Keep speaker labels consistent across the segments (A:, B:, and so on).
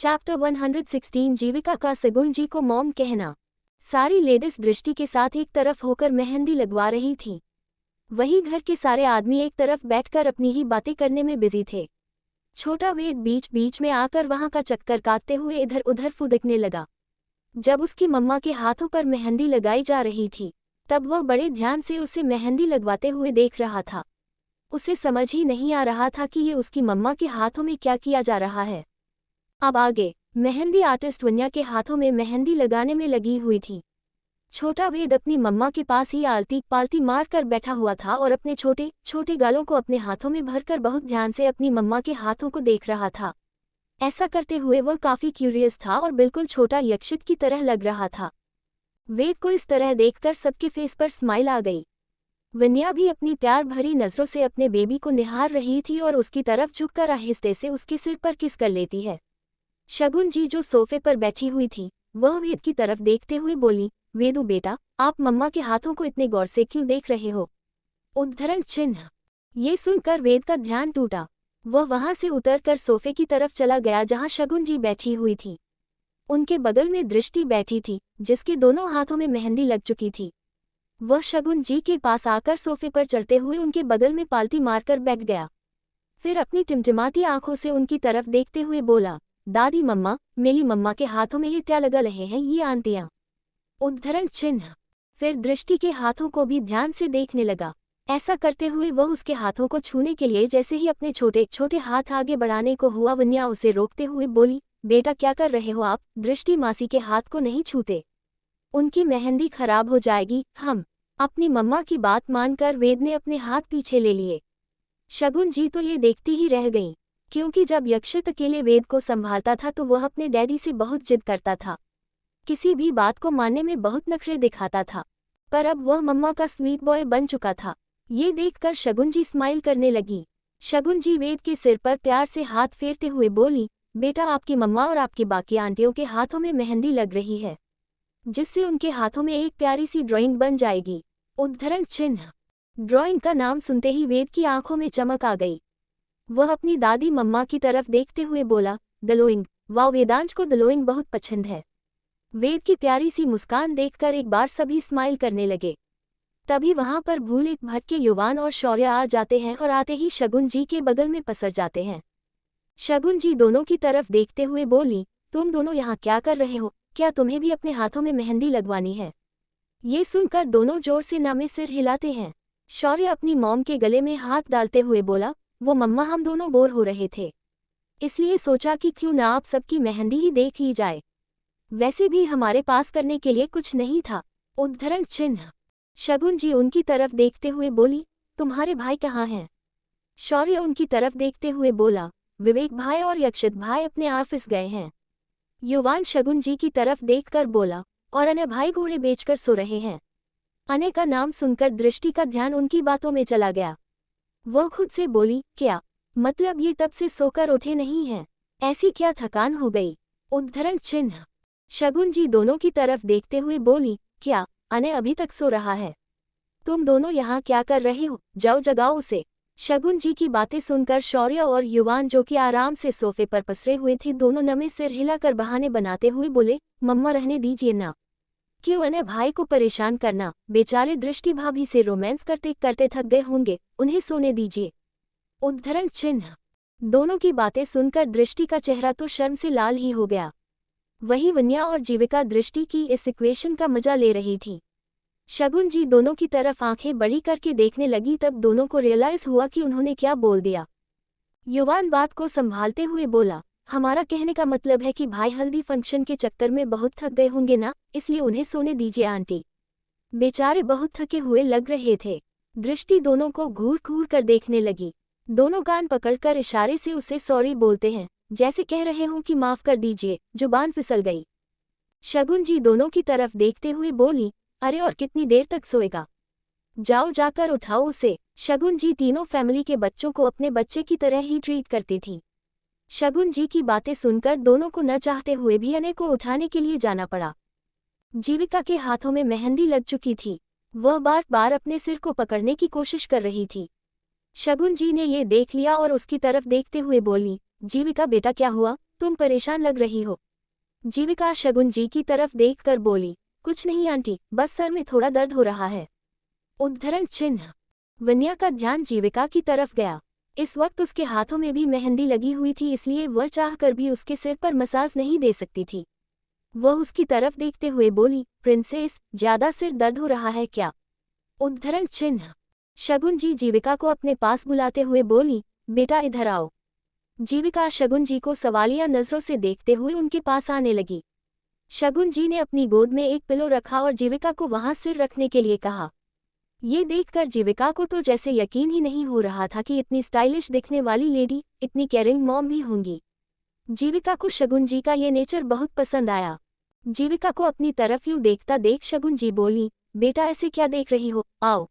A: Chapter 116 जीविका का शगुन जी को mom कहना। सारी लेडीज दृष्टि के साथ एक तरफ होकर मेहंदी लगवा रही थीं। वहीं घर के सारे आदमी एक तरफ बैठकर अपनी ही बातें करने में बिजी थे। छोटा वेद बीच बीच में आकर वहां का चक्कर काटते हुए इधर उधर फुदकने लगा। जब उसकी मम्मा के हाथों पर मेहंदी लगाई जा रही थी तब वह बड़े ध्यान से उसे मेहंदी लगवाते हुए देख रहा था। उसे समझ ही नहीं आ रहा था कि ये उसकी मम्मा के हाथों में क्या किया जा रहा है। अब आगे मेहंदी आर्टिस्ट वन्या के हाथों में मेहंदी लगाने में लगी हुई थी। छोटा वेद अपनी मम्मा के पास ही आलती पालती मार कर बैठा हुआ था और अपने छोटे छोटे गालों को अपने हाथों में भरकर बहुत ध्यान से अपनी मम्मा के हाथों को देख रहा था। ऐसा करते हुए वह काफी क्यूरियस था और बिल्कुल छोटा यक्षित की तरह लग रहा था। वेद को इस तरह देखकर सबके फेस पर स्माइल आ गई। वन्या भी अपनी प्यार भरी नजरों से अपने बेबी को निहार रही थी और उसकी तरफ झुककर आहिस्ते से उसके सिर पर किस कर लेती है। शगुन जी जो सोफे पर बैठी हुई थी वह वेद की तरफ देखते हुए बोली, वेदू बेटा, आप मम्मा के हाथों को इतने गौर से क्यों देख रहे हो? उद्धरण चिन्ह। ये सुनकर वेद का ध्यान टूटा। वह वहां से उतरकर सोफे की तरफ चला गया जहां शगुन जी बैठी हुई थी। उनके बगल में दृष्टि बैठी थी जिसके दोनों हाथों में मेहंदी लग चुकी थी। वह शगुन जी के पास आकर सोफे पर चढ़ते हुए उनके बगल में पालती मारकर बैठ गया। फिर अपनी टिमटिमाती आंखों से उनकी तरफ देखते हुए बोला, दादी मम्मा, मेरी मम्मा के हाथों में ये क्या लगा रहे हैं ये आंटियां? उद्धरण चिन्ह। फिर दृष्टि के हाथों को भी ध्यान से देखने लगा। ऐसा करते हुए वह उसके हाथों को छूने के लिए जैसे ही अपने छोटे छोटे हाथ आगे बढ़ाने को हुआ, वन्या उसे रोकते हुए बोली, बेटा क्या कर रहे हो आप? दृष्टि मासी के हाथ को नहीं छूते, उनकी मेहंदी खराब हो जाएगी। हम अपनी मम्मा की बात मानकर वेद ने अपने हाथ पीछे ले लिए। शगुन जी तो ये देखती ही रह गईं, क्योंकि जब यक्षित अकेले वेद को संभालता था तो वह अपने डैडी से बहुत जिद करता था, किसी भी बात को मानने में बहुत नखरे दिखाता था। पर अब वह मम्मा का स्वीट बॉय बन चुका था। ये देखकर शगुन जी स्माइल करने लगी। शगुन जी वेद के सिर पर प्यार से हाथ फेरते हुए बोली, बेटा आपकी मम्मा और आपकी बाकी आंटियों के हाथों में मेहंदी लग रही है, जिससे उनके हाथों में एक प्यारी सी ड्राइंग बन जाएगी। उद्धरण चिन्ह। ड्राइंग का नाम सुनते ही वेद की आंखों में चमक आ गई। वह अपनी दादी मम्मा की तरफ देखते हुए बोला, दलोइंग, वाह वेदांश को दलोइंग बहुत पसंद है। वेद की प्यारी सी मुस्कान देखकर एक बार सभी स्माइल करने लगे। तभी वहां पर भूल एक भर के युवान और शौर्य आ जाते हैं और आते ही शगुन जी के बगल में पसर जाते हैं। शगुन जी दोनों की तरफ देखते हुए बोली, तुम दोनों यहाँ क्या कर रहे हो? क्या तुम्हें भी अपने हाथों में मेहंदी लगवानी है? ये सुनकर दोनों जोर से ना में सिर हिलाते हैं। शौर्य अपनी मॉम के गले में हाथ डालते हुए बोला, वो मम्मा हम दोनों बोर हो रहे थे, इसलिए सोचा कि क्यों ना आप सबकी मेहंदी ही देख ली जाए। वैसे भी हमारे पास करने के लिए कुछ नहीं था। उद्धरण चिन्ह। शगुन जी उनकी तरफ देखते हुए बोली, तुम्हारे भाई कहाँ हैं? शौर्य उनकी तरफ देखते हुए बोला, विवेक भाई और यक्षित भाई अपने ऑफिस गए हैं। युवान शगुन जी की तरफ देखकर बोला, और अनय भाई घोड़े बेचकर सो रहे हैं। अनय का नाम सुनकर दृष्टि का ध्यान उनकी बातों में चला गया। वह खुद से बोली, क्या मतलब ये तब से सोकर उठे नहीं हैं? ऐसी क्या थकान हो गई? उद्धरण चिन्ह। शगुन जी दोनों की तरफ देखते हुए बोली, क्या अनय अभी तक सो रहा है? तुम दोनों यहाँ क्या कर रहे हो? जाओ जगाओ उसे। शगुन जी की बातें सुनकर शौर्य और युवान जो कि आराम से सोफे पर पसरे हुए थे दोनों नमे सिर हिलाकर बहाने बनाते हुए बोले, मम्मा रहने दीजिए ना, क्यों अनय भाई को परेशान करना? बेचारे दृष्टि भाभी से रोमांस करते करते थक गए होंगे, उन्हें सोने दीजिए। उद्धरण चिन्ह। दोनों की बातें सुनकर दृष्टि का चेहरा तो शर्म से लाल ही हो गया। वहीं वन्या और जीविका दृष्टि की इस इक्वेशन का मजा ले रही थी। शगुन जी दोनों की तरफ आंखें बड़ी करके देखने लगी, तब दोनों को रियलाइज हुआ कि उन्होंने क्या बोल दिया। युवान बात को संभालते हुए बोला, हमारा कहने का मतलब है कि भाई हल्दी फंक्शन के चक्कर में बहुत थक गए होंगे ना, इसलिए उन्हें सोने दीजिए आंटी, बेचारे बहुत थके हुए लग रहे थे। दृष्टि दोनों को घूर घूर कर देखने लगी। दोनों कान पकड़कर इशारे से उसे सॉरी बोलते हैं, जैसे कह रहे हों कि माफ कर दीजिए, जुबान फिसल गई। शगुन जी दोनों की तरफ देखते हुए बोली, अरे और कितनी देर तक सोएगा? जाओ जाकर उठाओ उसे। शगुन जी तीनों फैमिली के बच्चों को अपने बच्चे की तरह ही ट्रीट करती थी। शगुन जी की बातें सुनकर दोनों को न चाहते हुए भी अनय को उठाने के लिए जाना पड़ा। जीविका के हाथों में मेहंदी लग चुकी थी। वह बार बार अपने सिर को पकड़ने की कोशिश कर रही थी। शगुन जी ने ये देख लिया और उसकी तरफ देखते हुए बोली, जीविका बेटा क्या हुआ? तुम परेशान लग रही हो। जीविका शगुन जी की तरफ देखकर बोली, कुछ नहीं आंटी, बस सर में थोड़ा दर्द हो रहा है। उद्धरण चिन्ह। वन्या का ध्यान जीविका की तरफ गया। इस वक्त उसके हाथों में भी मेहंदी लगी हुई थी, इसलिए वह चाहकर भी उसके सिर पर मसाज नहीं दे सकती थी। वह उसकी तरफ देखते हुए बोली, प्रिंसेस, ज्यादा सिर दर्द हो रहा है क्या? उद्धरण चिन्ह। शगुन जी जीविका को अपने पास बुलाते हुए बोली, बेटा इधर आओ। जीविका शगुन जी को सवालिया नजरों से देखते हुए उनके पास आने लगी। शगुन जी ने अपनी गोद में एक पिलो रखा और जीविका को वहां सिर रखने के लिए कहा। ये देखकर जीविका को तो जैसे यकीन ही नहीं हो रहा था कि इतनी स्टाइलिश दिखने वाली लेडी इतनी केयरिंग मॉम भी होंगी। जीविका को शगुन जी का ये नेचर बहुत पसंद आया। जीविका को अपनी तरफ यूं देखता देख शगुन जी बोली, बेटा ऐसे क्या देख रही हो, आओ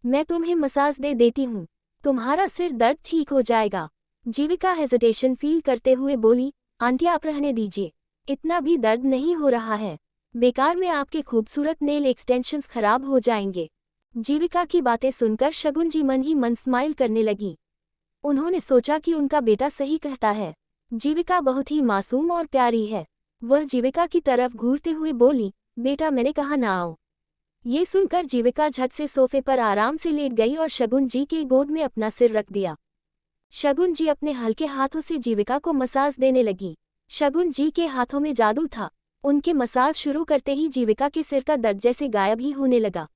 A: मैं तुम्हें मसाज दे देती हूँ, तुम्हारा सिर दर्द ठीक हो जाएगा। जीविका हेजिटेशन फील करते हुए बोली, आंटी आप रहने दीजिए, इतना भी दर्द नहीं हो रहा है, बेकार में आपके खूबसूरत नेल एक्सटेंशंस खराब हो जाएंगे। जीविका की बातें सुनकर शगुन जी मन ही मन स्माइल करने लगी। उन्होंने सोचा कि उनका बेटा सही कहता है, जीविका बहुत ही मासूम और प्यारी है। वह जीविका की तरफ घूरते हुए बोली, बेटा मैंने कहा ना आओ। ये सुनकर जीविका झट से सोफे पर आराम से लेट गई और शगुन जी के गोद में अपना सिर रख दिया। शगुन जी अपने हल्के हाथों से जीविका को मसाज देने लगी। शगुन जी के हाथों में जादू था। उनके मसाज शुरू करते ही जीविका के सिर का दर्द जैसे गायब ही होने लगा।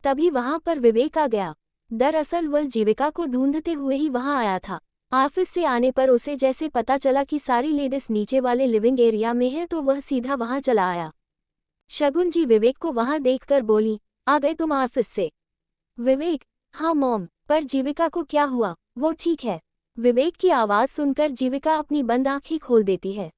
A: तभी वहां पर विवेक आ गया। दरअसल वह जीविका को ढूंढते हुए ही वहां आया था। ऑफिस से आने पर उसे जैसे पता चला कि सारी लेडीज नीचे वाले लिविंग एरिया में है तो वह सीधा वहां चला आया। शगुन जी विवेक को वहां देखकर बोली, आ गए तुम ऑफिस से? विवेक, हाँ मॉम, पर जीविका को क्या हुआ, वो ठीक है? विवेक की आवाज सुनकर जीविका अपनी बंद आंखें खोल देती है।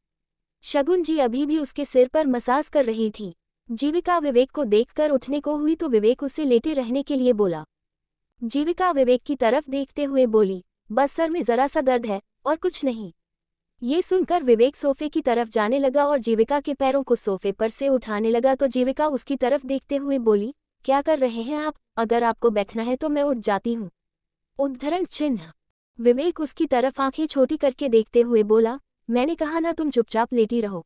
A: शगुन जी अभी भी उसके सिर पर मसाज कर रही थी। जीविका विवेक को देखकर उठने को हुई तो विवेक उसे लेटे रहने के लिए बोला। जीविका विवेक की तरफ देखते हुए बोली, बस सर में जरा सा दर्द है और कुछ नहीं। ये सुनकर विवेक सोफे की तरफ जाने लगा और जीविका के पैरों को सोफे पर से उठाने लगा तो जीविका उसकी तरफ देखते हुए बोली, क्या कर रहे हैं आप? अगर आपको बैठना है तो मैं उठ जाती हूँ। उद्धरण चिन्ह। विवेक उसकी तरफ आंखें छोटी करके देखते हुए बोला, मैंने कहा ना तुम चुपचाप लेटी रहो।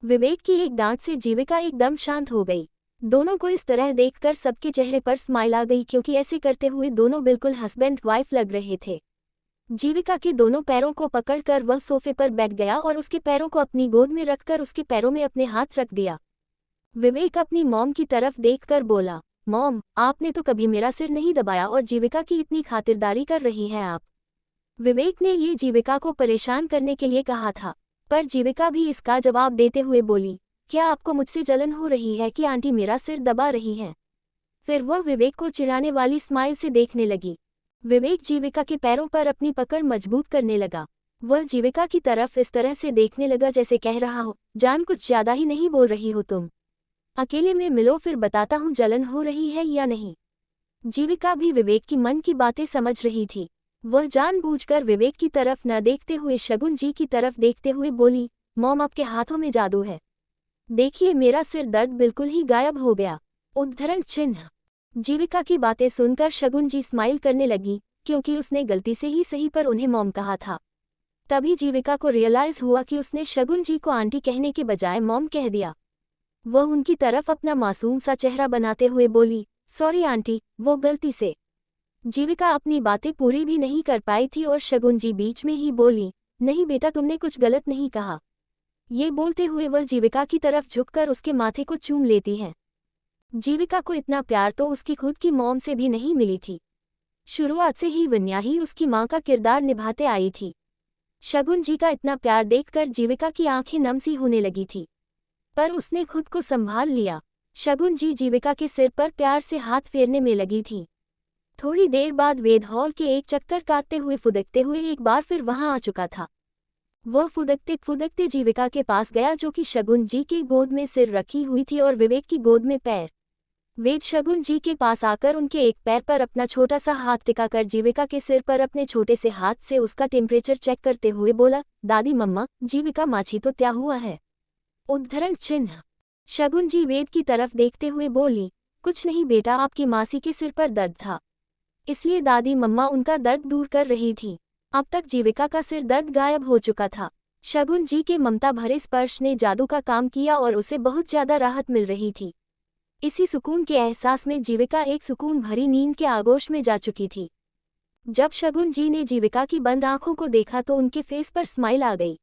A: विवेक की एक डांट से जीविका एकदम शांत हो गई। दोनों को इस तरह देखकर सबके चेहरे पर स्माइल आ गई क्योंकि ऐसे करते हुए दोनों बिल्कुल हस्बैंड वाइफ लग रहे थे। जीविका के दोनों पैरों को पकड़कर वह सोफे पर बैठ गया और उसके पैरों को अपनी गोद में रखकर उसके पैरों में अपने हाथ रख दिया। विवेक अपनी मॉम की तरफ देखकर बोला, मॉम, आपने तो कभी मेरा सिर नहीं दबाया और जीविका की इतनी खातिरदारी कर रही हैं आप। विवेक ने ये जीविका को परेशान करने के लिए कहा था, पर जीविका भी इसका जवाब देते हुए बोली, क्या आपको मुझसे जलन हो रही है कि आंटी मेरा सिर दबा रही हैं? फिर वह विवेक को चिढ़ाने वाली स्माइल से देखने लगी। विवेक जीविका के पैरों पर अपनी पकड़ मजबूत करने लगा। वह जीविका की तरफ इस तरह से देखने लगा जैसे कह रहा हो, जान कुछ ज्यादा ही नहीं बोल रही हो तुम, अकेले में मिलो फिर बताता हूँ जलन हो रही है या नहीं। जीविका भी विवेक की मन की बातें समझ रही थी। वह जानबूझकर विवेक की तरफ न देखते हुए शगुन जी की तरफ देखते हुए बोली, मॉम आपके हाथों में जादू है, देखिए मेरा सिर दर्द बिल्कुल ही गायब हो गया। उद्धरण चिन्ह। जीविका की बातें सुनकर शगुन जी स्माइल करने लगी क्योंकि उसने गलती से ही सही पर उन्हें मॉम कहा था। तभी जीविका को रियलाइज हुआ कि उसने शगुन जी को आंटी कहने के बजाय मॉम कह दिया। वह उनकी तरफ अपना मासूम सा चेहरा बनाते हुए बोली, सॉरी आंटी, वो गलती से। जीविका अपनी बातें पूरी भी नहीं कर पाई थी और शगुन जी बीच में ही बोली, नहीं बेटा तुमने कुछ गलत नहीं कहा। ये बोलते हुए वह जीविका की तरफ झुककर उसके माथे को चूम लेती है। जीविका को इतना प्यार तो उसकी खुद की मॉम से भी नहीं मिली थी। शुरुआत से ही वन्या ही उसकी मां का किरदार निभाते आई थी। शगुन जी का इतना प्यार देखकर जीविका की आंखें नम सी होने लगी थी, पर उसने खुद को संभाल लिया। शगुन जी जीविका के सिर पर प्यार से हाथ फेरने में लगी थी। थोड़ी देर बाद वेद हॉल के एक चक्कर काटते हुए फुदकते हुए एक बार फिर वहां आ चुका था। वह फुदकते फुदकते जीविका के पास गया जो कि शगुन जी की गोद में सिर रखी हुई थी और विवेक की गोद में पैर। वेद शगुन जी के पास आकर उनके एक पैर पर अपना छोटा सा हाथ टिकाकर जीविका के सिर पर अपने छोटे से हाथ से उसका टेम्परेचर चेक करते हुए बोला, दादी मम्मा, जीविका माछी तो क्या हुआ है? उद्धरण चिन्ह। शगुन जी वेद की तरफ देखते हुए बोली, कुछ नहीं बेटा, आपकी मासी के सिर पर दर्द था, इसलिए दादी मम्मा उनका दर्द दूर कर रही थी। अब तक जीविका का सिर दर्द गायब हो चुका था। शगुन जी के ममता भरे स्पर्श ने जादू का काम किया और उसे बहुत ज्यादा राहत मिल रही थी। इसी सुकून के एहसास में जीविका एक सुकून भरी नींद के आगोश में जा चुकी थी। जब शगुन जी ने जीविका की बंद आंखों को देखा तो उनके फेस पर स्माइल आ गई।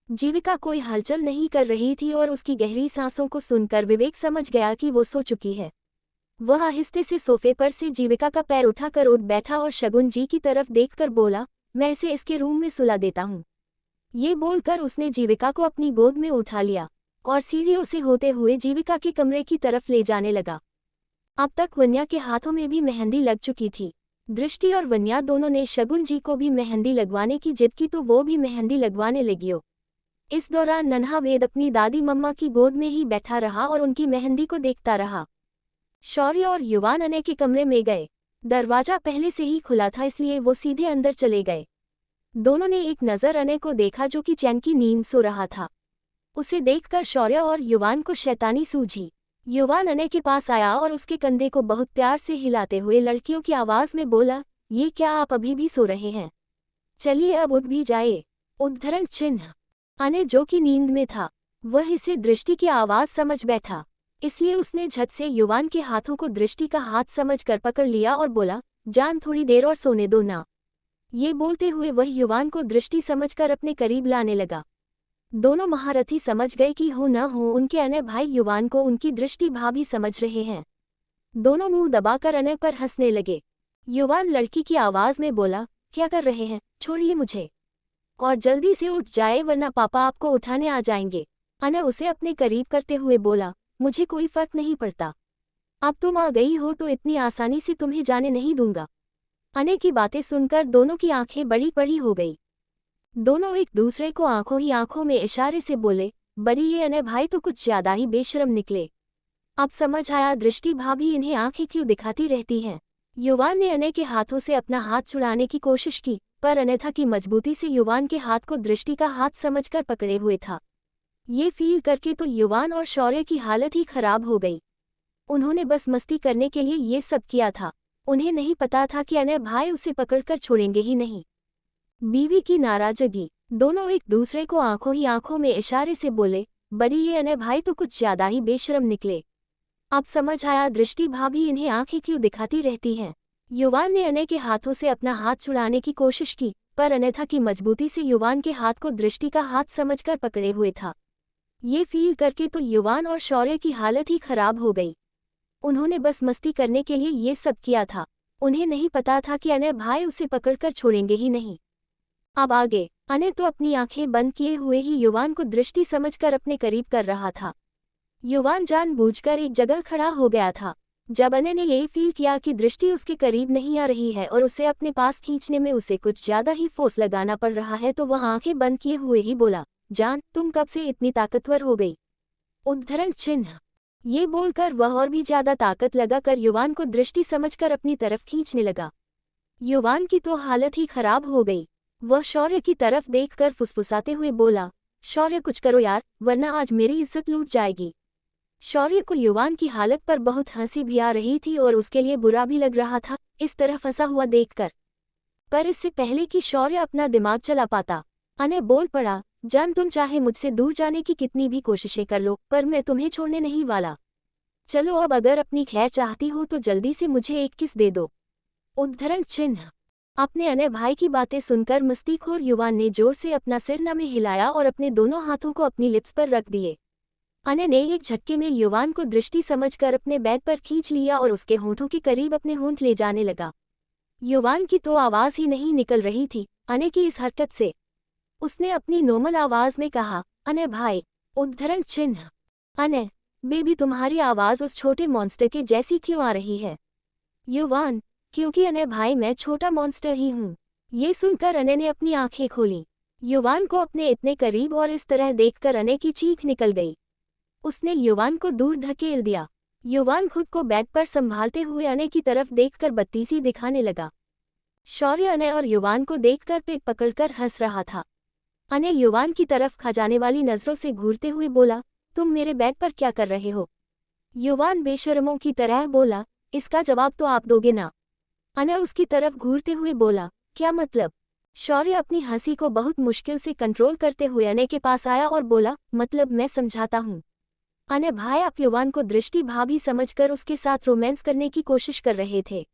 A: जीविका कोई हलचल नहीं कर रही थी और उसकी गहरी सांसों को सुनकर विवेक समझ गया कि वो सो चुकी है। वह आहिस्ते से सोफे पर से जीविका का पैर उठाकर उठ बैठा और शगुन जी की तरफ देखकर बोला, मैं इसे इसके रूम में सुला देता हूँ। ये बोलकर उसने जीविका को अपनी गोद में उठा लिया और सीढ़ियों से होते हुए जीविका के कमरे की तरफ ले जाने लगा। अब तक वन्या के हाथों में भी मेहंदी लग चुकी थी। दृष्टि और वन्या दोनों ने शगुन जी को भी मेहंदी लगवाने की जिद की तो वो भी मेहंदी लगवाने लगियो। इस दौरान नन्हा वेद अपनी दादी मम्मा की गोद में ही बैठा रहा और उनकी मेहंदी को देखता रहा। शौर्य और युवान अनय के कमरे में गए। दरवाजा पहले से ही खुला था इसलिए वो सीधे अंदर चले गए। दोनों ने एक नज़र अनय को देखा जो कि चैन की नींद सो रहा था। उसे देखकर शौर्य और युवान को शैतानी सूझी। युवान अनय के पास आया और उसके कंधे को बहुत प्यार से हिलाते हुए लड़कियों की आवाज़ में बोला, ये क्या आप अभी भी सो रहे हैं? चलिए अब उठ भी जाए। उद्धरण चिन्ह। अनय जो कि नींद में था वह इसे दृष्टि की आवाज़ समझ बैठा, इसलिए उसने झट से युवान के हाथों को दृष्टि का हाथ समझकर पकड़ लिया और बोला, जान थोड़ी देर और सोने दो ना। ये बोलते हुए वह युवान को दृष्टि समझकर अपने करीब लाने लगा। दोनों महारथी समझ गए कि हो न हो उनके अनय भाई युवान को उनकी दृष्टि भाभी समझ रहे हैं। दोनों मुंह दबाकर अनय पर हंसने लगे। युवान लड़की की आवाज़ में बोला, क्या कर रहे हैं, छोड़िए मुझे और जल्दी से उठ जाए वरना पापा आपको उठाने आ जाएंगे। अनय उसे अपने करीब करते हुए बोला, मुझे कोई फर्क नहीं पड़ता, अब तुम आ गई हो तो इतनी आसानी से तुम्हें जाने नहीं दूंगा। अनय की बातें सुनकर दोनों की आंखें बड़ी बड़ी हो गई। दोनों एक दूसरे को आंखों ही आंखों में इशारे से बोले, बड़ी ये अनय भाई तो कुछ ज्यादा ही बेशरम निकले। अब समझ आया दृष्टि भाभी इन्हें आंखें क्यों दिखाती रहती हैं। युवान ने अनय के हाथों से अपना हाथ छुड़ाने की कोशिश की पर अन्यथा की मजबूती से युवान के हाथ को दृष्टि का हाथ समझकर पकड़े हुए था। ये फील करके तो युवान और शौर्य की हालत ही खराब हो गई। उन्होंने बस मस्ती करने के लिए ये सब किया था। उन्हें नहीं पता था कि अनय भाई उसे पकड़कर छोड़ेंगे ही नहीं। बीवी की नाराजगी। दोनों एक दूसरे को आंखों ही आंखों में इशारे से बोले, बड़ी ये अनय भाई तो कुछ ज्यादा ही बेशरम निकले। अब समझ आया दृष्टि भाभी इन्हें आंखें क्यों दिखाती रहती हैं। युवान ने अनय के हाथों से अपना हाथ छुड़ाने की कोशिश की पर अन्यथा की मजबूती से युवान के हाथ को दृष्टि का हाथ समझकर पकड़े हुए था। ये फील करके तो युवान और शौर्य की हालत ही खराब हो गई। उन्होंने बस मस्ती करने के लिए ये सब किया था। उन्हें नहीं पता था कि अनय भाई उसे पकड़कर छोड़ेंगे ही नहीं। अब आगे अनय तो अपनी आंखें बंद किए हुए ही युवान को दृष्टि समझकर अपने करीब कर रहा था। युवान जानबूझकर एक जगह खड़ा हो गया था। जब अनय ने ये फील किया कि दृष्टि उसके करीब नहीं आ रही है और उसे अपने पास खींचने में उसे कुछ ज्यादा ही फोर्स लगाना पड़ रहा है तो वह आंखें बंद किए हुए ही बोला, जान तुम कब से इतनी ताकतवर हो गई? उद्धरण चिन्ह। ये बोलकर वह और भी ज्यादा ताकत लगाकर युवान को दृष्टि समझकर अपनी तरफ खींचने लगा। युवान की तो हालत ही खराब हो गई। वह शौर्य की तरफ देखकर फुसफुसाते हुए बोला, शौर्य कुछ करो यार वरना आज मेरी इज्जत लूट जाएगी। शौर्य को युवान की हालत पर बहुत हंसी भी आ रही थी और उसके लिए बुरा भी लग रहा था इस तरह फंसा हुआ देखकर। पर इससे पहले कि शौर्य अपना दिमाग चला पाता अनय बोल पड़ा, जान तुम चाहे मुझसे दूर जाने की कितनी भी कोशिशें कर लो पर मैं तुम्हें छोड़ने नहीं वाला। चलो अब अगर अपनी खैर चाहती हो तो जल्दी से मुझे एक किस दे दो। उद्धरण चिन्ह। अपने अनय भाई की बातें सुनकर मस्तीखोर युवान ने जोर से अपना सिर न में हिलाया और अपने दोनों हाथों को अपनी लिप्स पर रख दिए। अनय ने एक झटके में युवान को दृष्टि समझकर अपने बैग पर खींच लिया और उसके होंठों के करीब अपने होंठ ले जाने लगा। युवान की तो आवाज ही नहीं निकल रही थी अनय की इस हरकत से। उसने अपनी नॉर्मल आवाज में कहा, अनय भाई। उद्धरण चिन्ह। अनय बेबी तुम्हारी आवाज उस छोटे मॉन्स्टर के जैसी क्यों आ रही है? युवान, क्योंकि अनय भाई मैं छोटा मॉन्स्टर ही हूँ। ये सुनकर अनय ने अपनी आंखें खोली। युवान को अपने इतने करीब और इस तरह देखकर अनय की चीख निकल गई। उसने युवान को दूर धकेल दिया। युवान खुद को बेड पर संभालते हुए अनय की तरफ देखकर बत्तीसी दिखाने लगा। शौर्य अनय और युवान को देखकर पेट पकड़कर हंस रहा था। अनय युवान की तरफ खजाने वाली नजरों से घूरते हुए बोला, तुम मेरे बेड पर क्या कर रहे हो? युवान बेशर्मों की तरह बोला, इसका जवाब तो आप दोगे ना? अनय उसकी तरफ घूरते हुए बोला, क्या मतलब? शौर्य अपनी हंसी को बहुत मुश्किल से कंट्रोल करते हुए अनय के पास आया और बोला, मतलब मैं समझाता हूँ। अनय भाई आप युवान को दृष्टि भाभी समझकर उसके साथ रोमांस करने की कोशिश कर रहे थे।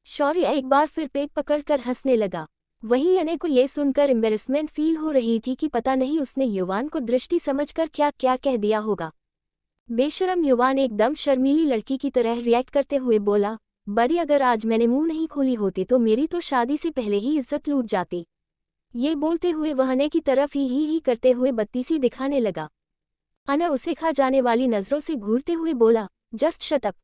A: शौर्य एक बार फिर पेट पकड़कर हंसने लगा। वहीं अनय को यह सुनकर एम्बेरसमेंट फील हो रही थी कि पता नहीं उसने युवान को दृष्टि समझकर क्या क्या कह दिया होगा। बेशरम युवान एकदम शर्मीली लड़की की तरह रिएक्ट करते हुए बोला, बड़ी अगर आज मैंने मुंह नहीं खोली होती तो मेरी तो शादी से पहले ही इज्जत लूट जाती। ये बोलते हुए वह अनय की तरफ ही करते हुए बत्तीसी दिखाने लगा। अनय उसे खा जाने वाली नजरों से घूरते हुए बोला, जस्ट शट अप।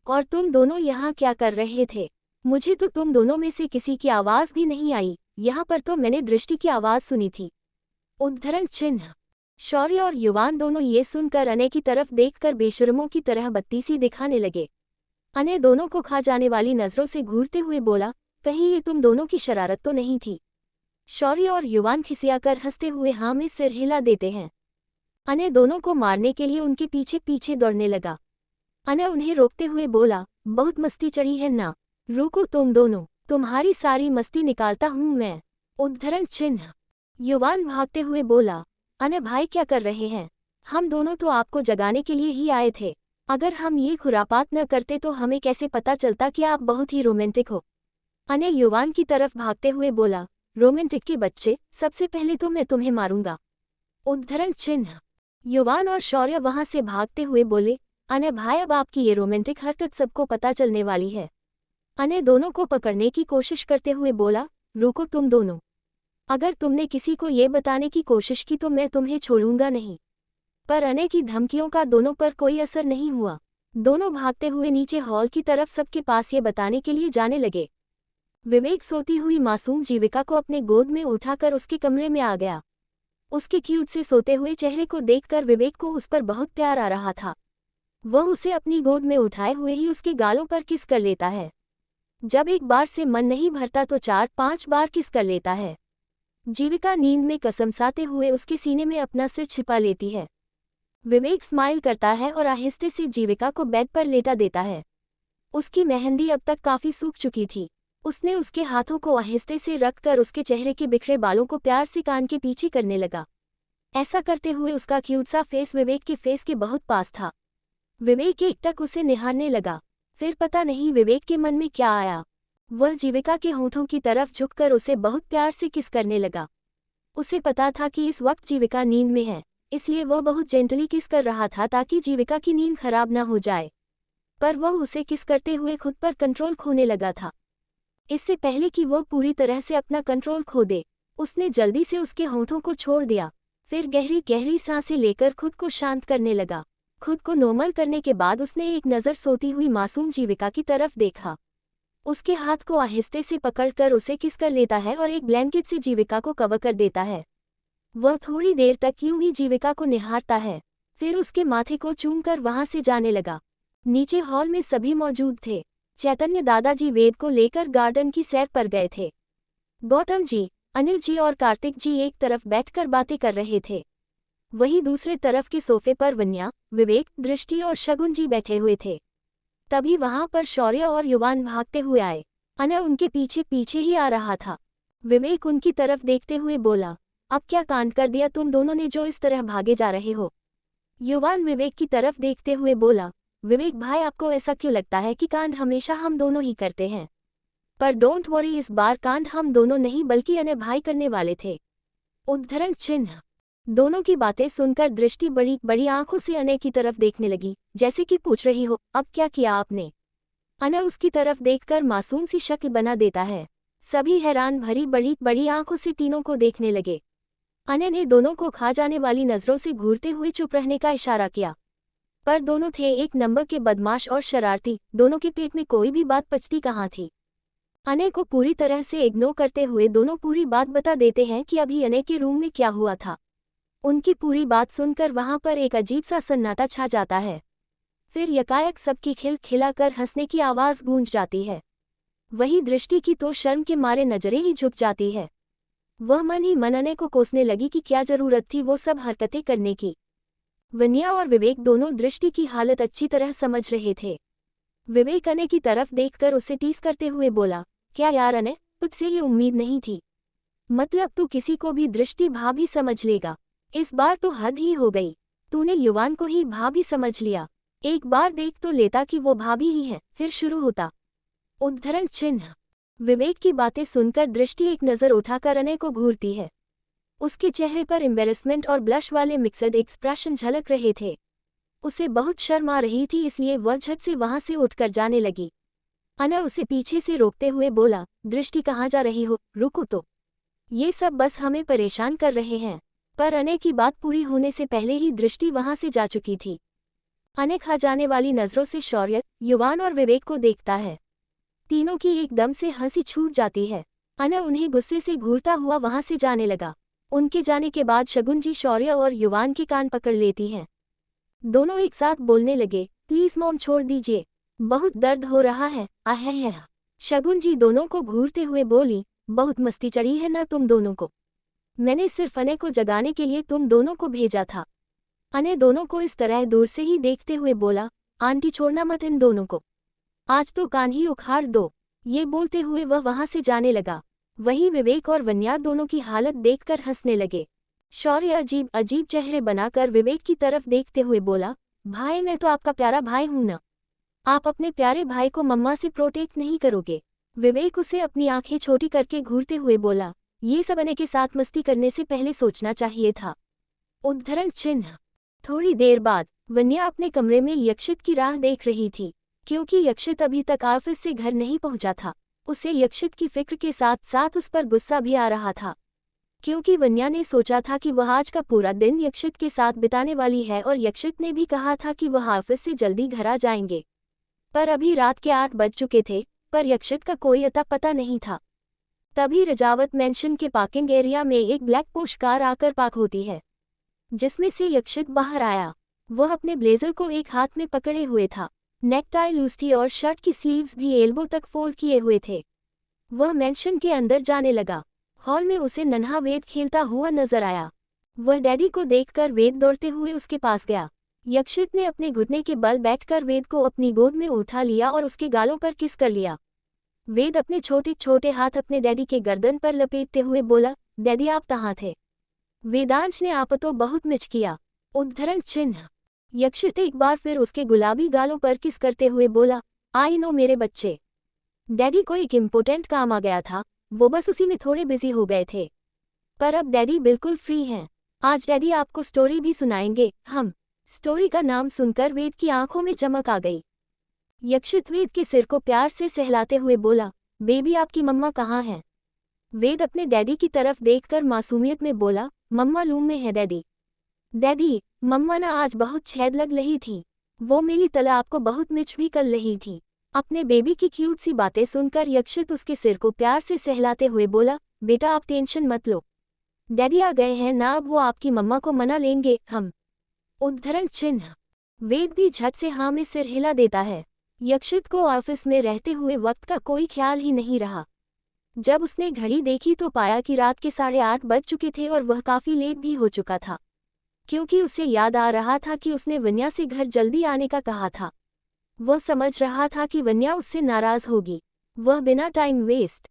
A: और तुम दोनों यहाँ क्या कर रहे थे? मुझे तो तुम दोनों में से किसी की आवाज भी नहीं आई, यहाँ पर तो मैंने दृष्टि की आवाज सुनी थी। उद्धरण चिन्ह। शौर्य और युवान दोनों ये सुनकर अनय की तरफ देखकर बेशर्मों की तरह बत्तीसी दिखाने लगे। अनय दोनों को खा जाने वाली नजरों से घूरते हुए बोला, कहीं ये तुम दोनों की शरारत तो नहीं थी? शौर्य और युवान खिसियाकर हंसते हुए हाँ में सिर हिला देते हैं। अनय दोनों को मारने के लिए उनके पीछे पीछे दौड़ने लगा। अनय उन्हें रोकते हुए बोला, बहुत मस्ती चढ़ी है ना, रुको तुम दोनों, तुम्हारी सारी मस्ती निकालता हूँ मैं। उद्धरण चिन्ह। युवान भागते हुए बोला, अनय भाई क्या कर रहे हैं? हम दोनों तो आपको जगाने के लिए ही आए थे। अगर हम ये खुरापात न करते तो हमें कैसे पता चलता कि आप बहुत ही रोमांटिक हो? अनय युवान की तरफ भागते हुए बोला, रोमांटिक के बच्चे, सबसे पहले तो मैं तुम्हें मारूंगा। उद्धरण चिन्ह। युवान और शौर्य वहां से भागते हुए बोले, अनय भाई अब आपकी ये रोमांटिक हरकत सबको पता चलने वाली है। अनय दोनों को पकड़ने की कोशिश करते हुए बोला, रुको तुम दोनों, अगर तुमने किसी को ये बताने की कोशिश की तो मैं तुम्हें छोड़ूंगा नहीं। पर अनय की धमकियों का दोनों पर कोई असर नहीं हुआ। दोनों भागते हुए नीचे हॉल की तरफ सबके पास ये बताने के लिए जाने लगे। विवेक सोती हुई मासूम जीविका को अपने गोद में उठाकर उसके कमरे में आ गया। उसके क्यूट से सोते हुए चेहरे को देखकर विवेक को उस पर बहुत प्यार आ रहा था। वह उसे अपनी गोद में उठाए हुए ही उसके गालों पर किस कर लेता है। जब एक बार से मन नहीं भरता तो 4-5 बार किस कर लेता है। जीविका नींद में कसमसाते हुए उसके सीने में अपना सिर छिपा लेती है। विवेक स्माइल करता है और आहिस्ते से जीविका को बेड पर लेटा देता है। उसकी मेहंदी अब तक काफी सूख चुकी थी। उसने उसके हाथों को आहिस्ते से रखकर उसके चेहरे के बिखरे बालों को प्यार से कान के पीछे करने लगा। ऐसा करते हुए उसका क्यूट सा फेस विवेक के फेस के बहुत पास था। विवेक एकटक उसे निहारने लगा। फिर पता नहीं विवेक के मन में क्या आया, वह जीविका के होठों की तरफ झुककर उसे बहुत प्यार से किस करने लगा। उसे पता था कि इस वक्त जीविका नींद में है, इसलिए वह बहुत जेंटली किस कर रहा था ताकि जीविका की नींद खराब न हो जाए। पर वह उसे किस करते हुए खुद पर कंट्रोल खोने लगा था। इससे पहले कि वह पूरी तरह से अपना कंट्रोल खो दे, उसने जल्दी से उसके होठों को छोड़ दिया। फिर गहरी गहरी सांसें लेकर खुद को शांत करने लगा। खुद को नॉर्मल करने के बाद उसने एक नज़र सोती हुई मासूम जीविका की तरफ देखा। उसके हाथ को आहिस्ते से पकड़कर उसे किस कर लेता है और एक ब्लैंकेट से जीविका को कवर कर देता है। वह थोड़ी देर तक यूं ही जीविका को निहारता है, फिर उसके माथे को चूमकर वहां से जाने लगा। नीचे हॉल में सभी मौजूद थे। चैतन्य दादाजी वेद को लेकर गार्डन की सैर पर गए थे। गौतम जी, अनिल जी और कार्तिक जी एक तरफ बैठकर बातें कर रहे थे। वहीं दूसरे तरफ के सोफे पर वन्या, विवेक, दृष्टि और शगुन जी बैठे हुए थे। तभी वहां पर शौर्य और युवान भागते हुए आए। अनय उनके पीछे पीछे ही आ रहा था। विवेक उनकी तरफ देखते हुए बोला, अब क्या कांड कर दिया तुम दोनों ने जो इस तरह भागे जा रहे हो? युवान विवेक की तरफ देखते हुए बोला, विवेक भाई आपको ऐसा क्यों लगता है कि कांड हमेशा हम दोनों ही करते हैं? पर डोंट वरी, इस बार कांड हम दोनों नहीं बल्कि अनय भाई करने वाले थे। उद्धरण चिन्ह। दोनों की बातें सुनकर दृष्टि बड़ी बड़ी आंखों से अनय की तरफ देखने लगी, जैसे कि पूछ रही हो, अब क्या किया आपने? अनय उसकी तरफ देखकर मासूम सी शक्ल बना देता है। सभी हैरान भरी बड़ी बड़ी आंखों से तीनों को देखने लगे। अनय ने दोनों को खा जाने वाली नजरों से घूरते हुए चुप रहने का इशारा किया। पर दोनों थे एक नंबर के बदमाश और शरारती, दोनों के पेट में कोई भी बात पचती कहाँ थी। अनय को पूरी तरह से इग्नोर करते हुए दोनों पूरी बात बता देते हैं कि अभी अनय के रूम में क्या हुआ था। उनकी पूरी बात सुनकर वहां पर एक अजीब सा सन्नाटा छा जाता है। फिर यकायक सबकी खिलखिलाकर हंसने की आवाज गूंज जाती है। वही दृष्टि की तो शर्म के मारे नजरें ही झुक जाती है। वह मन ही मन अनय को कोसने लगी कि क्या जरूरत थी वो सब हरकतें करने की। वन्या और विवेक दोनों दृष्टि की हालत अच्छी तरह समझ रहे थे। विवेक अनय की तरफ देखकर उसे टीस करते हुए बोला, क्या यार अनय, तुझसे ये उम्मीद नहीं थी। मतलब तू किसी को भी दृष्टि भाभी समझ लेगा। इस बार तो हद ही हो गई, तूने युवान को ही भाभी समझ लिया। एक बार देख तो लेता कि वो भाभी ही है, फिर शुरू होता। उद्धरण चिन्ह। विवेक की बातें सुनकर दृष्टि एक नज़र उठाकर अनय को घूरती है। उसके चेहरे पर एम्बेरसमेंट और ब्लश वाले मिक्सड एक्सप्रेशन झलक रहे थे। उसे बहुत शर्म आ रही थी, इसलिए वह झट से वहां से उठकर जाने लगी। अनय उसे पीछे से रोकते हुए बोला, दृष्टि कहाँ जा रही हो, रुको तो। ये सब बस हमें परेशान कर रहे हैं। पर अनय की बात पूरी होने से पहले ही दृष्टि वहां से जा चुकी थी। अनय खा जाने वाली नजरों से शौर्य, युवान और विवेक को देखता है। तीनों की एकदम से हंसी छूट जाती है। अनय उन्हें गुस्से से घूरता हुआ वहां से जाने लगा। उनके जाने के बाद शगुन जी शौर्य और युवान के कान पकड़ लेती हैं। दोनों एक साथ बोलने लगे, प्लीज मॉम छोड़ दीजिए, बहुत दर्द हो रहा है, आहह। शगुन जी दोनों को घूरते हुए बोली, बहुत मस्ती चढ़ी है ना तुम दोनों को। मैंने सिर्फ अनय को जगाने के लिए तुम दोनों को भेजा था। अनय दोनों को इस तरह दूर से ही देखते हुए बोला, आंटी छोड़ना मत इन दोनों को, आज तो कान ही उखाड़ दो। ये बोलते हुए वह वहां से जाने लगा। वहीं विवेक और वन्या दोनों की हालत देखकर हंसने लगे। शौर्य अजीब अजीब चेहरे बनाकर विवेक की तरफ देखते हुए बोला, भाई मैं तो आपका प्यारा भाई हूं ना, आप अपने प्यारे भाई को मम्मा से प्रोटेक्ट नहीं करोगे। विवेक उसे अपनी आंखें छोटी करके घूरते हुए बोला, ये सब अनय के साथ मस्ती करने से पहले सोचना चाहिए था। उद्धरण चिन्ह। थोड़ी देर बाद वन्या अपने कमरे में यक्षित की राह देख रही थी, क्योंकि यक्षित अभी तक ऑफिस से घर नहीं पहुंचा था। उसे यक्षित की फिक्र के साथ साथ उस पर गुस्सा भी आ रहा था, क्योंकि वन्या ने सोचा था कि वह आज का पूरा दिन यक्षित के साथ बिताने वाली है और यक्षित ने भी कहा था कि वह ऑफिस से जल्दी घर आ जाएंगे। पर अभी रात के 8 बज चुके थे, पर यक्षित का कोई अता पता नहीं था। तभी रजावत मेंशन के पार्किंग एरिया में एक ब्लैक पोश कार आकर पार्क होती है, जिसमें से यक्षित बाहर आया। वह अपने ब्लेजर को एक हाथ में पकड़े हुए था। नेकटाई लूज थी और शर्ट की स्लीव्स भी एल्बो तक फोल्ड किए हुए थे। वह मेंशन के अंदर जाने लगा। हॉल में उसे नन्हा वेद खेलता हुआ नजर आया। वह डैडी को देखकर वेद दौड़ते हुए उसके पास गया। यक्षित ने अपने घुटने के बल बैठकर वेद को अपनी गोद में उठा लिया और उसके गालों पर किस कर लिया। वेद अपने छोटे छोटे हाथ अपने डैडी के गर्दन पर लपेटते हुए बोला, डैडी आप कहाँ थे। वेदांश ने आप तो बहुत मिच किया। उद्धरण चिन्ह। यक्षित एक बार फिर उसके गुलाबी गालों पर किस करते हुए बोला, आई नो मेरे बच्चे, डैडी को एक इम्पोर्टेंट काम आ गया था, वो बस उसी में थोड़े बिजी हो गए थे, पर अब डैडी बिल्कुल फ्री हैं। आज डैडी आपको स्टोरी भी सुनाएंगे। हम। स्टोरी का नाम सुनकर वेद की आंखों में चमक आ गई। यक्षित वेद के सिर को प्यार से सहलाते हुए बोला, बेबी आपकी मम्मा कहाँ हैं। वेद अपने डैडी की तरफ देखकर मासूमियत में बोला, मम्मा रूम में है डैडी। डैडी, मम्मा ना आज बहुत छेद लग रही थी, वो मेरी तला आपको बहुत मिच भी कर रही थी। अपने बेबी की क्यूट सी बातें सुनकर यक्षित उसके सिर को प्यार से सहलाते हुए बोला, बेटा आप टेंशन मत लो, डैडी आ गए हैं ना, अब वो आपकी मम्मा को मना लेंगे। हम। उद्धरण चिन्ह। वेद भी झट से हाँ में सिर हिला देता है। यक्षित को ऑफिस में रहते हुए वक्त का कोई ख्याल ही नहीं रहा। जब उसने घड़ी देखी तो पाया कि रात के 8:30 बज चुके थे और वह काफी लेट भी हो चुका था, क्योंकि उसे याद आ रहा था कि उसने वन्या से घर जल्दी आने का कहा था। वह समझ रहा था कि वन्या उससे नाराज होगी। वह बिना टाइम वेस्ट।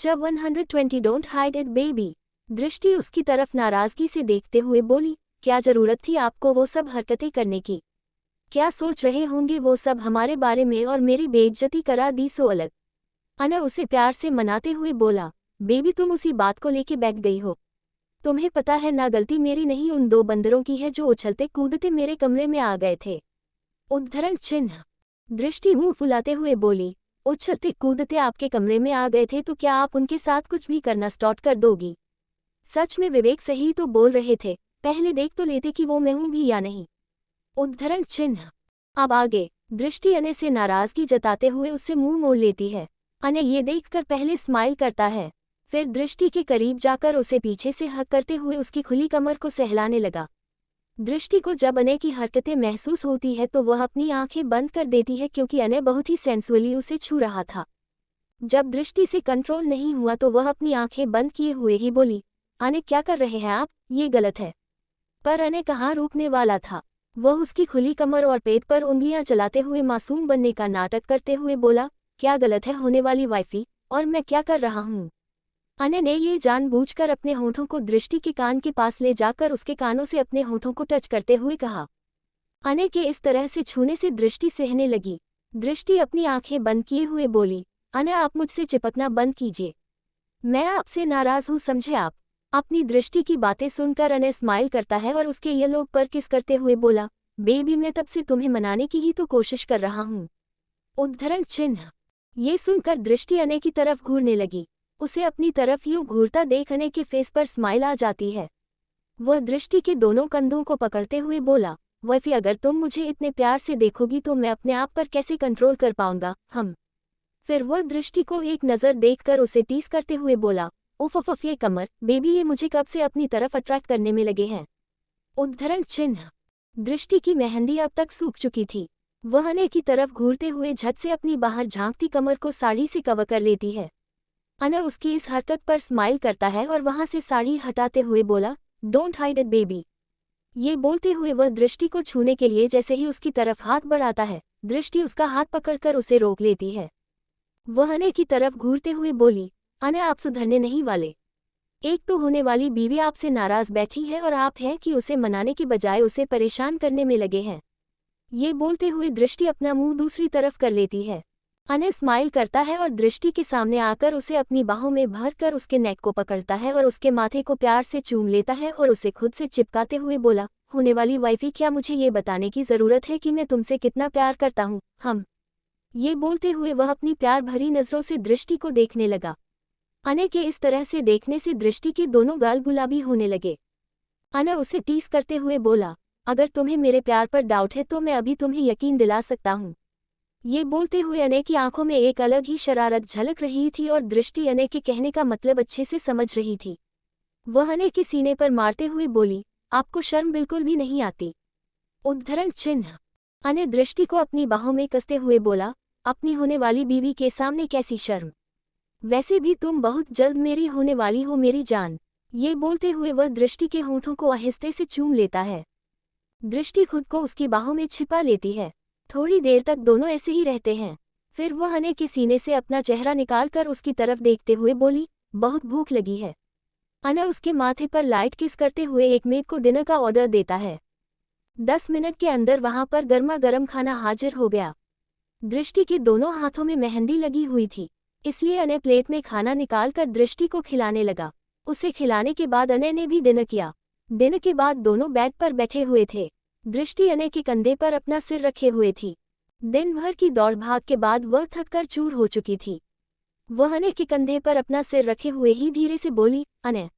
A: जब 120 डोंट हाइड इट बेबी। दृष्टि उसकी तरफ नाराजगी से देखते हुए बोली, क्या जरूरत थी आपको वो सब हरकतें करने की। क्या सोच रहे होंगे वो सब हमारे बारे में, और मेरी बेइज्जती करा दी सो अलग। अनय उसे प्यार से मनाते हुए बोला, बेबी तुम उसी बात को लेके बैठ गई हो। तुम्हें पता है ना, गलती मेरी नहीं उन 2 बंदरों की है जो उछलते कूदते मेरे कमरे में आ गए थे। उद्धरण चिन्ह। दृष्टि मुंह फुलाते हुए बोली, उछलते कूदते आपके कमरे में आ गए थे तो क्या आप उनके साथ कुछ भी करना स्टार्ट कर दोगी। सच में विवेक सही तो बोल रहे थे, पहले देख तो लेते कि वो मैं हूं भी या नहीं। उद्धरण चिन्ह। अब आगे। दृष्टि अनय से नाराजगी जताते हुए उससे मुंह मोड़ लेती है। अनय ये देखकर पहले स्माइल करता है, फिर दृष्टि के करीब जाकर उसे पीछे से हक करते हुए उसकी खुली कमर को सहलाने लगा। दृष्टि को जब अनय की हरकतें महसूस होती है तो वह अपनी आंखें बंद कर देती है, क्योंकि अनय बहुत ही सेंसुअली उसे छू रहा था। जब दृष्टि से कंट्रोल नहीं हुआ तो वह अपनी आंखें बंद किए हुए ही बोली, अनय क्या कर रहे हैं आप, ये गलत है। पर अनय कहाँ रुकने वाला था। वह उसकी खुली कमर और पेट पर उंगलियां चलाते हुए मासूम बनने का नाटक करते हुए बोला, क्या गलत है होने वाली वाइफी, और मैं क्या कर रहा हूँ। अनय ने ये जानबूझकर अपने होठों को दृष्टि के कान के पास ले जाकर उसके कानों से अपने होठों को टच करते हुए कहा। अनय के इस तरह से छूने से दृष्टि सहने लगी। दृष्टि अपनी आंखें बंद किए हुए बोली, अनय आप मुझसे चिपकना बंद कीजिए, मैं आपसे नाराज हूँ, समझे आप। अपनी दृष्टि की बातें सुनकर अनय स्माइल करता है और उसके येलों पर किस करते हुए बोला, बेबी मैं तब से तुम्हें मनाने की ही तो कोशिश कर रहा हूँ। उद्धरण चिन्ह। ये सुनकर दृष्टि अनय की तरफ घूरने लगी। उसे अपनी तरफ यूं घूरता देख अनय के फेस पर स्माइल आ जाती है। वह दृष्टि के दोनों कंधों को पकड़ते हुए बोला, वैफी अगर तुम मुझे इतने प्यार से देखोगी तो मैं अपने आप पर कैसे कंट्रोल कर पाऊंगा। हम फिर वह दृष्टि को एक नज़र देखकर उसे टीस करते हुए बोला, उफ ये कमर, बेबी ये मुझे कब से अपनी तरफ अट्रैक्ट करने में लगे हैं। उद्धरण चिन्ह। दृष्टि की मेहंदी अब तक सूख चुकी थी। वह अनय की तरफ घूरते हुए झट से अपनी बाहर झांकती कमर को साड़ी से कवर कर लेती है। अनय उसकी इस हरकत पर स्माइल करता है और वहां से साड़ी हटाते हुए बोला, डोंट हाइड इट बेबी। ये बोलते हुए वह दृष्टि को छूने के लिए जैसे ही उसकी तरफ हाथ बढ़ाता है, दृष्टि उसका हाथ पकड़कर उसे रोक लेती है। वह अनय की तरफ घूरते हुए बोली, अनय आप सुधरने नहीं वाले। एक तो होने वाली बीवी आपसे नाराज बैठी है और आप हैं कि उसे मनाने के बजाय उसे परेशान करने में लगे हैं। ये बोलते हुए दृष्टि अपना मुंह दूसरी तरफ कर लेती है। अनय स्माइल करता है और दृष्टि के सामने आकर उसे अपनी बाहों में भरकर उसके नेक को पकड़ता है और उसके माथे को प्यार से चूम लेता है और उसे खुद से चिपकाते हुए बोला, होने वाली वाइफी क्या मुझे ये बताने की ज़रूरत है कि मैं तुमसे कितना प्यार करता हूँ। हम ये बोलते हुए वह अपनी प्यार भरी नज़रों से दृष्टि को देखने लगा। अनय के इस तरह से देखने से दृष्टि के दोनों गाल गुलाबी होने लगे। अनय उसे टीस करते हुए बोला, अगर तुम्हें मेरे प्यार पर डाउट है तो मैं अभी तुम्हें यकीन दिला सकता हूँ। ये बोलते हुए अनय की आंखों में एक अलग ही शरारत झलक रही थी और दृष्टि अनय के कहने का मतलब अच्छे से समझ रही थी। वह अनय के सीने पर मारते हुए बोली, आपको शर्म बिल्कुल भी नहीं आती। उद्धरण चिन्ह। अनय दृष्टि को अपनी बाहों में कसते हुए बोला, अपनी होने वाली बीवी के सामने कैसी शर्म, वैसे भी तुम बहुत जल्द मेरी होने वाली हो मेरी जान। ये बोलते हुए वह दृष्टि के होठों को आहिस्ते से चूम लेता है। दृष्टि खुद को उसकी बाहों में छिपा लेती है। थोड़ी देर तक दोनों ऐसे ही रहते हैं। फिर वह अनय के सीने से अपना चेहरा निकालकर उसकी तरफ देखते हुए बोली, बहुत भूख लगी है। अनय उसके माथे पर लाइट किस करते हुए एक मेड को डिनर का ऑर्डर देता है। 10 मिनट के अंदर वहां पर गर्मा गर्म खाना हाजिर हो गया। दृष्टि के दोनों हाथों में मेहंदी लगी हुई थी, इसलिए अनय प्लेट में खाना निकालकर दृष्टि को खिलाने लगा। उसे खिलाने के बाद अनय ने भी डिनर किया। डिनर के बाद दोनों बेड पर बैठे हुए थे। दृष्टि अनय के कंधे पर अपना सिर रखे हुए थी। दिन भर की दौड़ भाग के बाद वह थककर चूर हो चुकी थी। वह अनय के कंधे पर अपना सिर रखे हुए ही धीरे से बोली, अनय।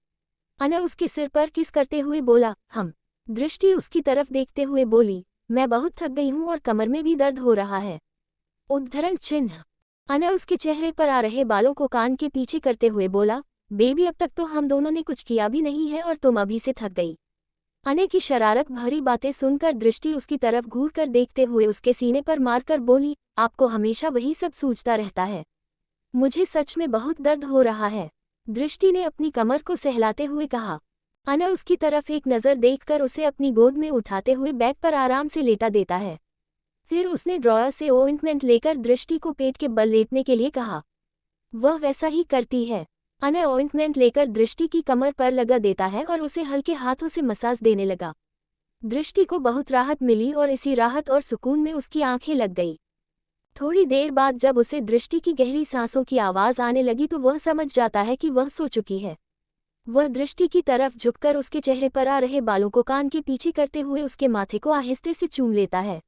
A: अनय उसके सिर पर किस करते हुए बोला, हम। दृष्टि उसकी तरफ देखते हुए बोली, मैं बहुत थक गई हूँ और कमर में भी दर्द हो रहा है। उद्धरण चिन्ह। अनय उसके चेहरे पर आ रहे बालों को कान के पीछे करते हुए बोला, बेबी अब तक तो हम दोनों ने कुछ किया भी नहीं है और तुम अभी से थक गई। अनय की शरारत भरी बातें सुनकर दृष्टि उसकी तरफ घूर कर देखते हुए उसके सीने पर मारकर बोली, आपको हमेशा वही सब सूझता रहता है, मुझे सच में बहुत दर्द हो रहा है। दृष्टि ने अपनी कमर को सहलाते हुए कहा। अनय उसकी तरफ एक नज़र देखकर उसे अपनी गोद में उठाते हुए बेड पर आराम से लेटा देता है। फिर उसने ड्रॉयर से ऑइंटमेंट लेकर दृष्टि को पेट के बल लेटने के लिए कहा। वह वैसा ही करती है। अनय ऑइंटमेंट लेकर दृष्टि की कमर पर लगा देता है और उसे हल्के हाथों से मसाज देने लगा। दृष्टि को बहुत राहत मिली और इसी राहत और सुकून में उसकी आंखें लग गई। थोड़ी देर बाद जब उसे दृष्टि की गहरी सांसों की आवाज़ आने लगी तो वह समझ जाता है कि वह सो चुकी है। वह दृष्टि की तरफ झुककर उसके चेहरे पर आ रहे बालों को कान के पीछे करते हुए उसके माथे को आहिस्ते से चूम लेता है।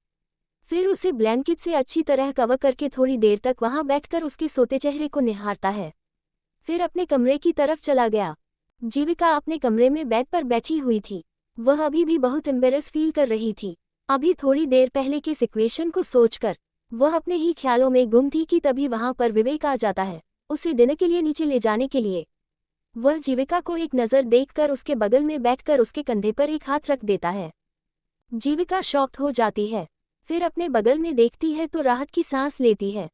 A: फिर उसे ब्लैंकेट से अच्छी तरह कवर करके थोड़ी देर तक वहां बैठकर उसके सोते चेहरे को निहारता है। फिर अपने कमरे की तरफ चला गया। जीविका अपने कमरे में बेड पर बैठी हुई थी। वह अभी भी बहुत एम्बेरस फील कर रही थी। अभी थोड़ी देर पहले की सिचुएशन को सोचकर वह अपने ही ख्यालों में गुम थी कि तभी वहां पर विवेक आ जाता है उसे डिनर के लिए नीचे ले जाने के लिए। वह जीविका को एक नज़र देखकर उसके बगल में बैठकर उसके कंधे पर एक हाथ रख देता है। जीविका शॉक्ड हो जाती है। फिर अपने बगल में देखती है तो राहत की सांस लेती है।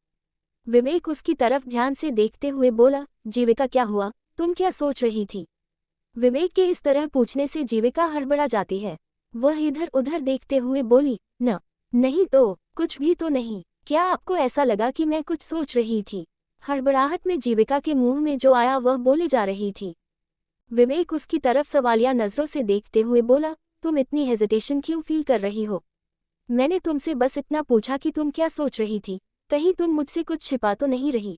A: विवेक उसकी तरफ ध्यान से देखते हुए बोला, जीविका क्या हुआ, तुम क्या सोच रही थी? विवेक के इस तरह पूछने से जीविका हड़बड़ा जाती है। वह इधर उधर देखते हुए बोली, नहीं तो कुछ भी तो नहीं। क्या आपको ऐसा लगा कि मैं कुछ सोच रही थी? हड़बड़ाहट में जीविका के मुंह में जो आया वह बोले जा रही थी। विवेक उसकी तरफ सवालिया नजरों से देखते हुए बोला, तुम इतनी हेजिटेशन क्यों फील कर रही हो? मैंने तुमसे बस इतना पूछा कि तुम क्या सोच रही थी, कहीं तुम मुझसे कुछ छिपा तो नहीं रही?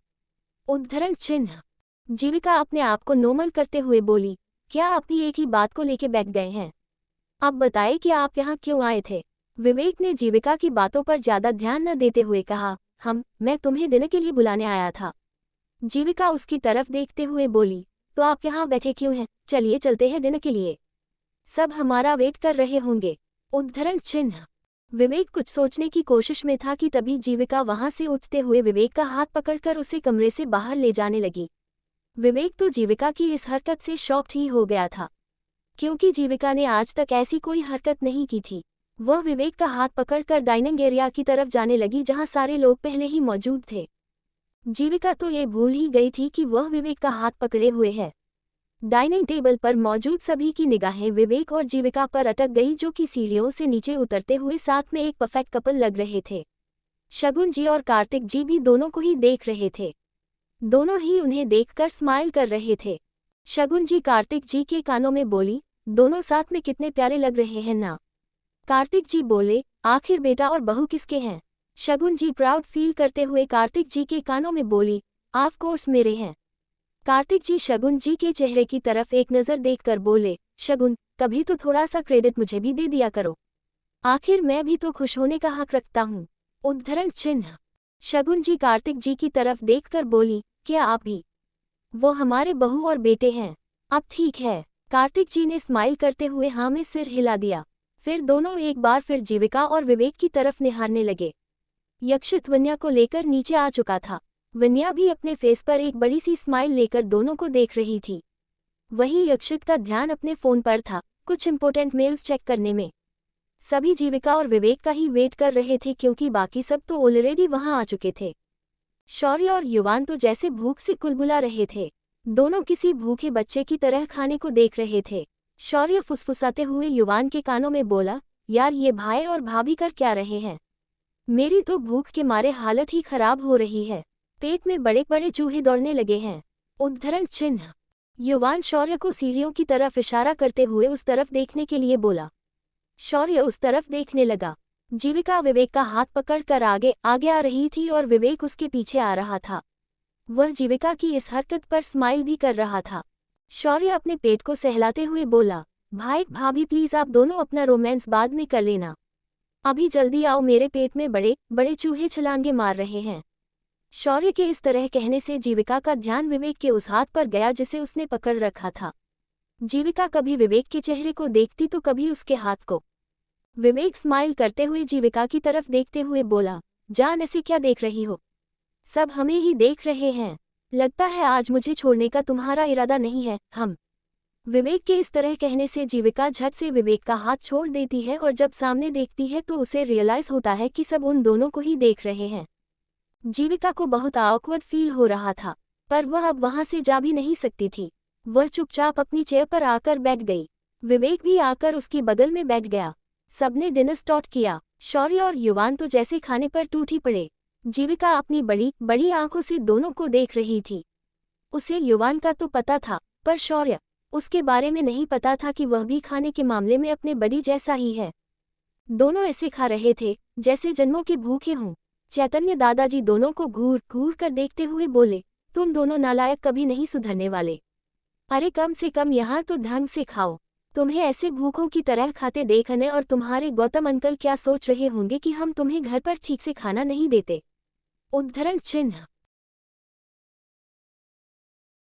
A: उद्धरण चिन्ह। जीविका अपने आप को नॉर्मल करते हुए बोली, क्या आप भी एक ही बात को लेके बैठ गए हैं? अब बताइए कि आप यहाँ क्यों आए थे? विवेक ने जीविका की बातों पर ज्यादा ध्यान न देते हुए कहा, मैं तुम्हें डिनर के लिए बुलाने आया था। जीविका उसकी तरफ देखते हुए बोली, तो आप यहाँ बैठे क्यों हैं? चलिए चलते हैं डिनर के लिए, सब हमारा वेट कर रहे होंगे। उद्धरण चिन्ह। विवेक कुछ सोचने की कोशिश में था कि तभी जीविका वहां से उठते हुए विवेक का हाथ पकड़कर उसे कमरे से बाहर ले जाने लगी। विवेक तो जीविका की इस हरकत से शॉक्ड ही हो गया था, क्योंकि जीविका ने आज तक ऐसी कोई हरकत नहीं की थी। वह विवेक का हाथ पकड़कर डाइनिंग एरिया की तरफ जाने लगी जहां सारे लोग पहले ही मौजूद थे। जीविका तो ये भूल ही गई थी कि वह विवेक का हाथ पकड़े हुए है। डाइनिंग टेबल पर मौजूद सभी की निगाहें विवेक और जीविका पर अटक गई, जो कि सीढ़ियों से नीचे उतरते हुए साथ में एक परफेक्ट कपल लग रहे थे। शगुन जी और कार्तिक जी भी दोनों को ही देख रहे थे। दोनों ही उन्हें देखकर स्माइल कर रहे थे। शगुन जी कार्तिक जी के कानों में बोली, दोनों साथ में कितने प्यारे लग रहे हैं ना? कार्तिक जी बोले, आखिर बेटा और बहू किसके हैं? शगुन जी प्राउड फील करते हुए कार्तिक जी के कानों में बोली, ऑफ कोर्स मेरे हैं। कार्तिक जी शगुन जी के चेहरे की तरफ एक नज़र देखकर बोले, शगुन, कभी तो थोड़ा सा क्रेडिट मुझे भी दे दिया करो, आखिर मैं भी तो खुश होने का हक रखता हूँ। उद्धरण चिन्ह। शगुन जी कार्तिक जी की तरफ देखकर बोली, क्या आप भी? वो हमारे बहू और बेटे हैं। अब ठीक है। कार्तिक जी ने स्माइल करते हुए हाँ में सिर हिला दिया। फिर दोनों एक बार फिर जीविका और विवेक की तरफ निहारने लगे। यक्षित वन्या को लेकर नीचे आ चुका था। वन्या भी अपने फेस पर एक बड़ी सी स्माइल लेकर दोनों को देख रही थी। वहीं यक्षित का ध्यान अपने फोन पर था, कुछ इंपॉर्टेंट मेल्स चेक करने में। सभी जीविका और विवेक का ही वेट कर रहे थे, क्योंकि बाकी सब तो ऑलरेडी वहां आ चुके थे। शौर्य और युवान तो जैसे भूख से कुलबुला रहे थे। दोनों किसी भूखे बच्चे की तरह खाने को देख रहे थे। शौर्य फुसफुसाते हुए युवान के कानों में बोला, यार ये भाई और भाभी कर क्या रहे हैं? मेरी तो भूख के मारे हालत ही खराब हो रही है, पेट में बड़े बड़े चूहे दौड़ने लगे हैं। उद्धरण चिन्ह। युवान शौर्य को सीढ़ियों की तरफ इशारा करते हुए उस तरफ देखने के लिए बोला। शौर्य उस तरफ देखने लगा। जीविका विवेक का हाथ पकड़कर आगे आगे आ रही थी और विवेक उसके पीछे आ रहा था। वह जीविका की इस हरकत पर स्माइल भी कर रहा था। शौर्य अपने पेट को सहलाते हुए बोला, भाई भाभी प्लीज आप दोनों अपना रोमांस बाद में कर लेना, अभी जल्दी आओ, मेरे पेट में बड़े बड़े चूहे छलांगे मार रहे हैं। शौर्य के इस तरह कहने से जीविका का ध्यान विवेक के उस हाथ पर गया जिसे उसने पकड़ रखा था। जीविका कभी विवेक के चेहरे को देखती तो कभी उसके हाथ को। विवेक स्माइल करते हुए जीविका की तरफ देखते हुए बोला, जान ऐसे क्या देख रही हो? सब हमें ही देख रहे हैं, लगता है आज मुझे छोड़ने का तुम्हारा इरादा नहीं है। हम। विवेक के इस तरह कहने से जीविका झट से विवेक का हाथ छोड़ देती है और जब सामने देखती है तो उसे रियलाइज होता है कि सब उन दोनों को ही देख रहे हैं। जीविका को बहुत ऑकवर्ड फील हो रहा था, पर वह अब वहां से जा भी नहीं सकती थी। वह चुपचाप अपनी चेयर पर आकर बैठ गई। विवेक भी आकर उसकी बगल में बैठ गया। सबने डिनर स्टार्ट किया। शौर्य और युवान तो जैसे खाने पर टूट ही पड़े। जीविका अपनी बड़ी बड़ी आंखों से दोनों को देख रही थी। उसे युवान का तो पता था, पर शौर्य, उसके बारे में नहीं पता था कि वह भी खाने के मामले में अपने बड़ी जैसा ही है। दोनों ऐसे खा रहे थे जैसे जन्मों के भूखे हों। चैतन्य दादाजी दोनों को घूर घूर कर देखते हुए बोले, तुम दोनों नालायक कभी नहीं सुधरने वाले। अरे कम से कम यहाँ तो ढंग से खाओ। तुम्हें ऐसे भूखों की तरह खाते देखने और तुम्हारे गौतम अंकल क्या सोच रहे होंगे कि हम तुम्हें घर पर ठीक से खाना नहीं देते। उद्धरण चिन्ह।